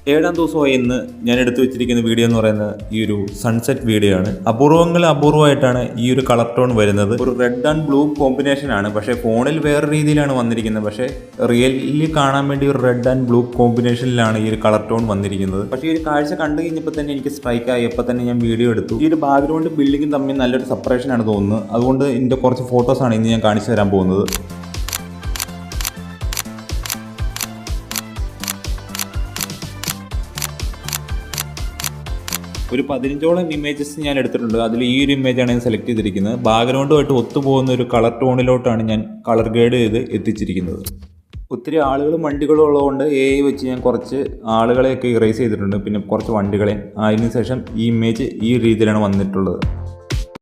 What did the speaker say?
7-ാം ദിവസമായി ഇന്ന് ഞാൻ എടുത്തു വെച്ചിരിക്കുന്ന വീഡിയോ എന്ന് പറയുന്നത് ഈ ഒരു സൺസെറ്റ് വീഡിയോ ആണ്. അപൂർവമായിട്ടാണ് ഈ ഒരു കളർ ടോൺ വരുന്നത്. ഒരു റെഡ് ആൻഡ് ബ്ലൂ കോമ്പിനേഷൻ ആണ്. പക്ഷേ ഫോണിൽ വേറെ രീതിയിലാണ് വന്നിരിക്കുന്നത്. പക്ഷേ റിയലിൽ കാണാൻ വേണ്ടി ഒരു റെഡ് ആൻഡ് ബ്ലൂ കോമ്പിനേഷനിലാണ് ഈ ഒരു കളർ ടോൺ വന്നിരിക്കുന്നത്. പക്ഷേ ഈ ഒരു കാഴ്ച കണ്ടു കഴിഞ്ഞപ്പോൾ തന്നെ എനിക്ക് സ്ട്രൈക്ക് ആയി. അപ്പോൾ തന്നെ ഞാൻ വീഡിയോ എടുത്തു. ഈ ഒരു ബാക്ക്ഗ്രൗണ്ട് ബിൽഡിംഗും തമ്മിൽ നല്ലൊരു സെപ്പറേഷൻ ആണ് തോന്നുന്നത്. അതുകൊണ്ട് ഇതിൻ്റെ കുറച്ച് ഫോട്ടോസാണ് ഇന്ന് ഞാൻ കാണിച്ചു തരാൻ പോകുന്നത്. ഒരു 15ഓളം ഇമേജസ് ഞാൻ എടുത്തിട്ടുണ്ട്. അതിൽ ഈ ഒരു ഇമേജാണ് ഞാൻ സെലക്ട് ചെയ്തിരിക്കുന്നത്. ബാക്ക്ഗ്രൗണ്ടുമായിട്ട് ഒത്തുപോകുന്ന ഒരു കളർ ടോണിലോട്ടാണ് ഞാൻ കളർ ഗ്രേഡ് ചെയ്ത് എത്തിച്ചിരിക്കുന്നത്. ഒത്തിരി ആളുകളും വണ്ടികളും ഉള്ളതുകൊണ്ട് AI വെച്ച് ഞാൻ കുറച്ച് ആളുകളെയൊക്കെ ഇറേസ് ചെയ്തിട്ടുണ്ട്, പിന്നെ കുറച്ച് വണ്ടികളെ. അതിനുശേഷം ഈ ഇമേജ് ഈ രീതിയിലാണ് വന്നിട്ടുള്ളത്.